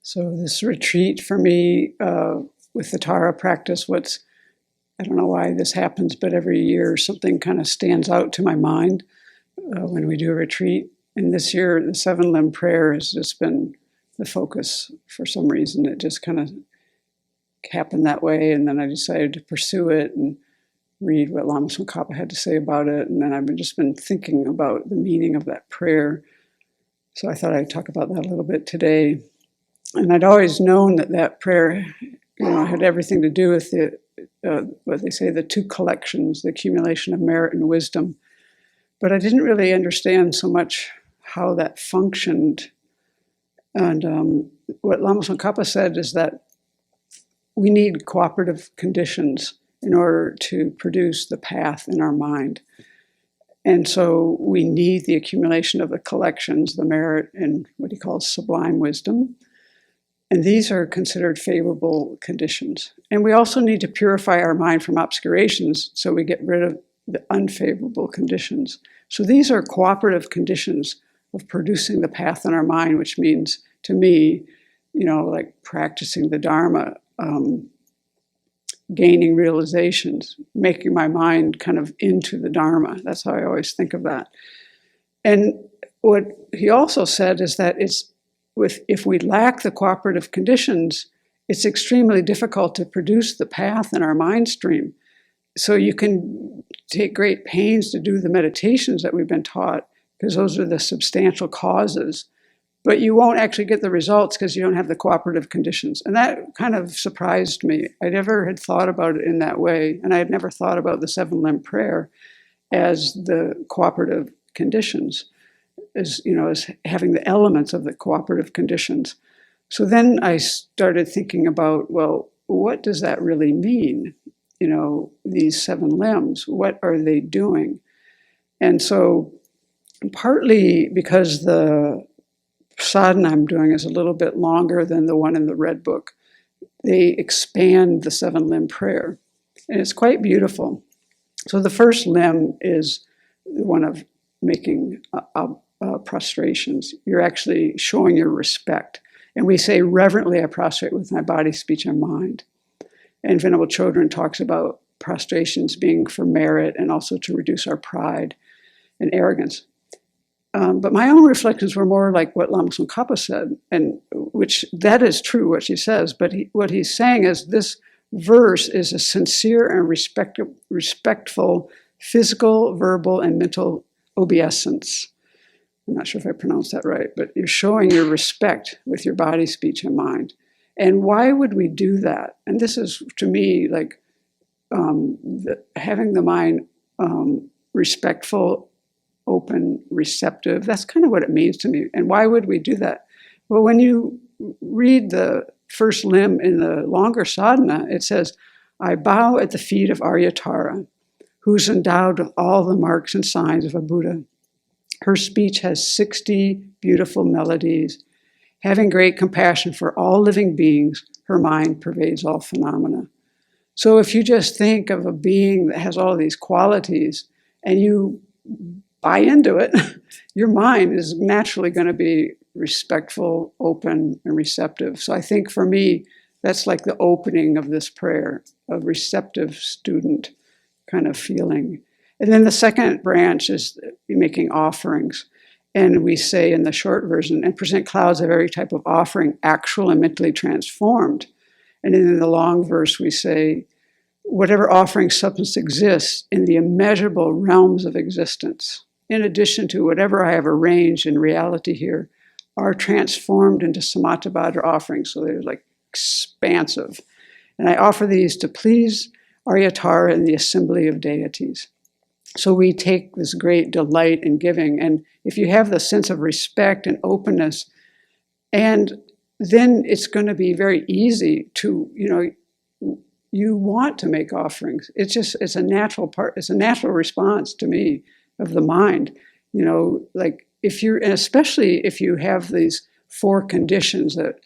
So this retreat for me with the Tara practice, I don't know why this happens, but every year something kind of stands out to my mind when we do a retreat. And this year, the 7-limb prayer has just been the focus for some reason. It just kind of happened that way. And then I decided to pursue it and read what Lama Tsongkhapa had to say about it. And then I've just been thinking about the meaning of that prayer. So I thought I'd talk about that a little bit today. And I'd always known that prayer, had everything to do with what they say, the two collections, the accumulation of merit and wisdom. But I didn't really understand so much how that functioned. And what Lama Tsongkhapa said is that we need cooperative conditions in order to produce the path in our mind. And so we need the accumulation of the collections, the merit, and what he calls sublime wisdom. And these are considered favorable conditions. And we also need to purify our mind from obscurations so we get rid of the unfavorable conditions. So these are cooperative conditions of producing the path in our mind, which means, to me, like practicing the Dharma, gaining realizations, making my mind kind of into the Dharma. That's how I always think of that. And what he also said is that if we lack the cooperative conditions, it's extremely difficult to produce the path in our mind stream. So you can take great pains to do the meditations that we've been taught, because those are the substantial causes, but you won't actually get the results because you don't have the cooperative conditions. And that kind of surprised me. I never had thought about it in that way, and I had never thought about the 7-limb prayer as the cooperative conditions, as having the elements of the cooperative conditions. So then I started thinking about, well, what does that really mean? These 7 limbs, what are they doing? And so partly because the sadhana I'm doing is a little bit longer than the one in the Red Book, they expand the 7-limb prayer. And it's quite beautiful. So the first limb is the one of making prostrations. You're actually showing your respect. And we say, reverently I prostrate with my body, speech, and mind. And Venerable Chodron talks about prostrations being for merit and also to reduce our pride and arrogance. But my own reflections were more like what Lama Tsongkhapa said, and which that is true, what she says, but what he's saying is this verse is a sincere and respectful physical, verbal, and mental obeisance. I'm not sure if I pronounced that right, but you're showing your respect with your body, speech, and mind. And why would we do that? And this is, to me, like having the mind respectful, open, receptive. That's kind of what it means to me. And why would we do that? Well, when you read the first limb in the longer sadhana, it says, I bow at the feet of Aryatara, who's endowed with all the marks and signs of a Buddha. Her speech has 60 beautiful melodies. Having great compassion for all living beings, her mind pervades all phenomena. So if you just think of a being that has all these qualities and you buy into it, your mind is naturally going to be respectful, open, and receptive. So I think for me, that's like the opening of this prayer, a receptive student kind of feeling. And then the second branch is making offerings. And we say in the short version, and present clouds of every type of offering, actual and mentally transformed. And in the long verse, we say, whatever offering substance exists in the immeasurable realms of existence, in addition to whatever I have arranged in reality here, are transformed into samattabhadra offerings. So they're like expansive. And I offer these to please Aryatara in the assembly of deities. So we take this great delight in giving. And if you have the sense of respect and openness, and then it's going to be very easy to, you want to make offerings. It's a natural part, it's a natural response to me of the mind. Like and especially if you have these 4 conditions that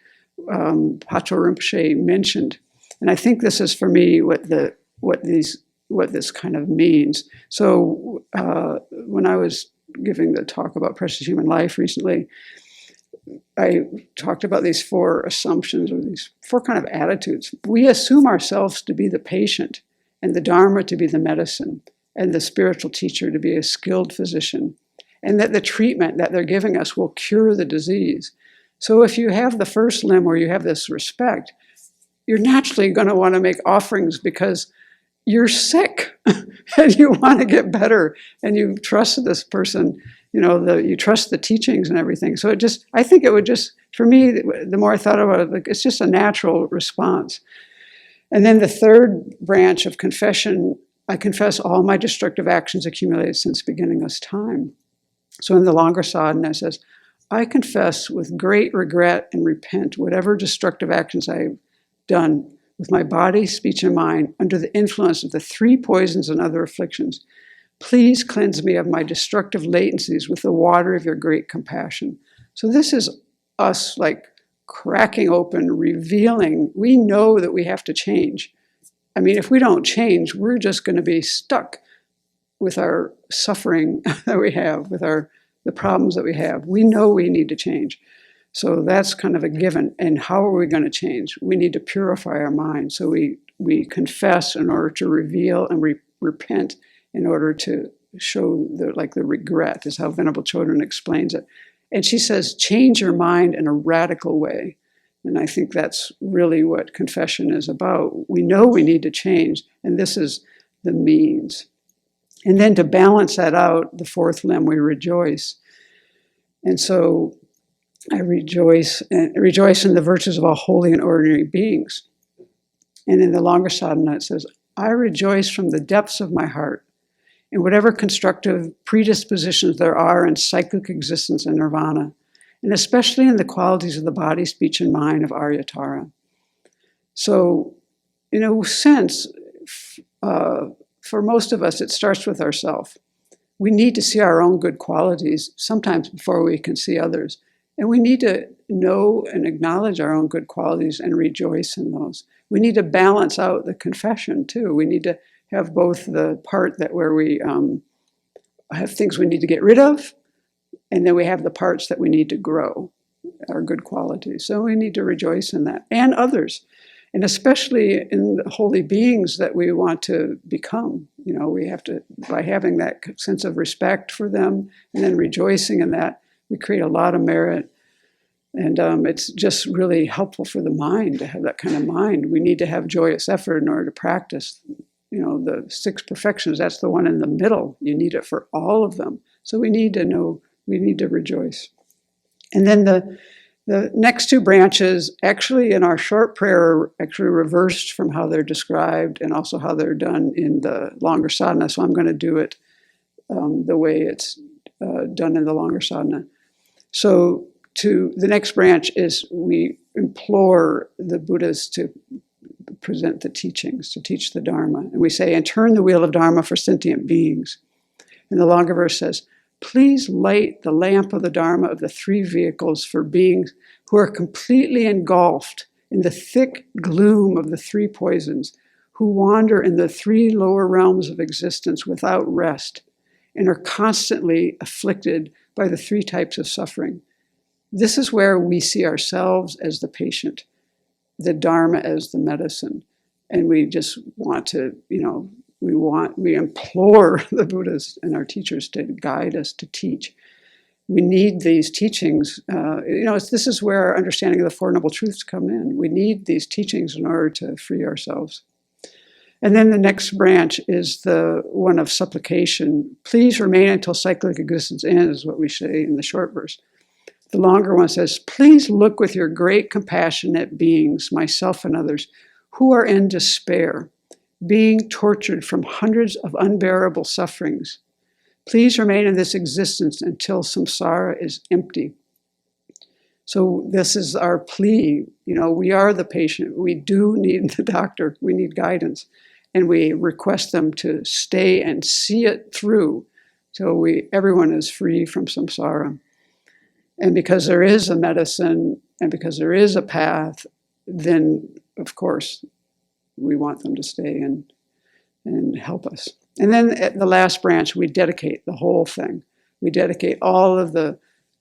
Patrul Rinpoche mentioned. And I think this is for me what this kind of means. So when I was giving the talk about precious human life recently, I talked about these 4 assumptions, or these 4 kind of attitudes. We assume ourselves to be the patient, and the Dharma to be the medicine, and the spiritual teacher to be a skilled physician, and that the treatment that they're giving us will cure the disease. So if you have the first limb where you have this respect, you're naturally going to want to make offerings because you're sick and you want to get better, and you trust this person, you trust the teachings and everything. So I think it would just, for me, the more I thought about it, like, it's just a natural response. And then the third branch of confession, I confess all my destructive actions accumulated since beginningless time. So in the longer sadhana, it says, I confess with great regret and repent whatever destructive actions I've done with my body, speech, and mind under the influence of the 3 poisons and other afflictions. Please cleanse me of my destructive latencies with the water of your great compassion. So this is us like cracking open, revealing. We know that we have to change. I mean, if we don't change, we're just going to be stuck with our suffering that we have, with the problems that we have. We know we need to change. So that's kind of a given. And how are we going to change? We need to purify our mind. So we confess in order to reveal, and repent in order to show the regret, is how Venerable Chodron explains it. And she says, change your mind in a radical way. And I think that's really what confession is about. We know we need to change, and this is the means. And then to balance that out, the 4th limb, we rejoice. And so I rejoice in the virtues of all holy and ordinary beings. And in the longer sadhana, it says, I rejoice from the depths of my heart in whatever constructive predispositions there are in cyclic existence and nirvana, and especially in the qualities of the body, speech, and mind of Aryatara. So, since for most of us, it starts with ourselves. We need to see our own good qualities sometimes before we can see others. And we need to know and acknowledge our own good qualities and rejoice in those. We need to balance out the confession too. We need to have both the part that where we have things we need to get rid of, and then we have the parts that we need to grow, our good qualities. So we need to rejoice in that, and others, and especially in the holy beings that we want to become. We have to, by having that sense of respect for them and then rejoicing in that, we create a lot of merit. And it's just really helpful for the mind to have that kind of mind. We need to have joyous effort in order to practice. The 6 perfections, that's the one in the middle. You need it for all of them. So we need to know, we need to rejoice. And then the next 2 branches, actually in our short prayer, are actually reversed from how they're described and also how they're done in the longer sadhana. So I'm going to do it the way it's done in the longer sadhana. So the next branch is we implore the Buddhas to present the teachings, to teach the Dharma. And we say, and turn the wheel of Dharma for sentient beings. And the longer verse says, please light the lamp of the Dharma of the 3 vehicles for beings who are completely engulfed in the thick gloom of the 3 poisons, who wander in the 3 lower realms of existence without rest, and are constantly afflicted by the 3 types of suffering. This is where we see ourselves as the patient, the Dharma as the medicine. And we just want to, we implore the Buddhas and our teachers to guide us, to teach. We need these teachings. This is where our understanding of the Four Noble Truths come in. We need these teachings in order to free ourselves. And then the next branch is the one of supplication. Please remain until cyclic existence ends, is what we say in the short verse. The longer one says, please look with your great compassion at beings, myself and others, who are in despair, being tortured from hundreds of unbearable sufferings. Please remain in this existence until samsara is empty. So this is our plea. We are the patient. We do need the doctor. We need guidance. And we request them to stay and see it through till everyone is free from samsara. And because there is a medicine and because there is a path, then, of course, we want them to stay and help us. And then at the last branch, we dedicate the whole thing. We dedicate all of the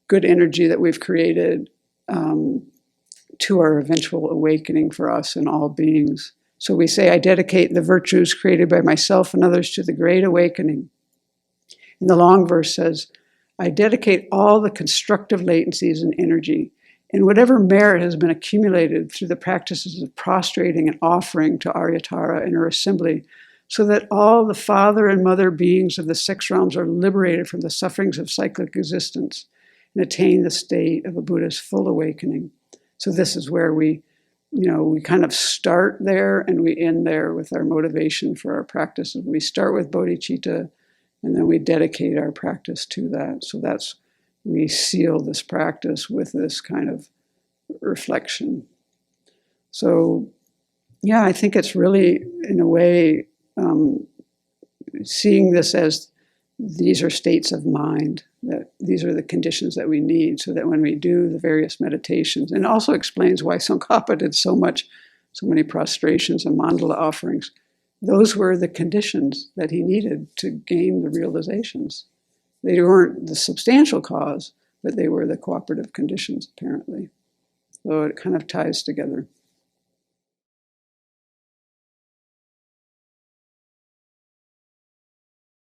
good energy that we've created to our eventual awakening for us and all beings. So we say, I dedicate the virtues created by myself and others to the great awakening. And the long verse says, I dedicate all the constructive latencies and energy and whatever merit has been accumulated through the practices of prostrating and offering to Aryatara and her assembly, so that all the father and mother beings of the six realms are liberated from the sufferings of cyclic existence and attain the state of a Buddha's full awakening. So this is where we kind of start there and we end there with our motivation for our practice. We start with bodhicitta and then we dedicate our practice to that. So we seal this practice with this kind of reflection. So yeah, I think it's really, in a way, seeing this as these are states of mind, that these are the conditions that we need so that when we do the various meditations, and also explains why Tsongkhapa did so many prostrations and mandala offerings. Those were the conditions that he needed to gain the realizations. They weren't the substantial cause, but they were the cooperative conditions, apparently. So it kind of ties together.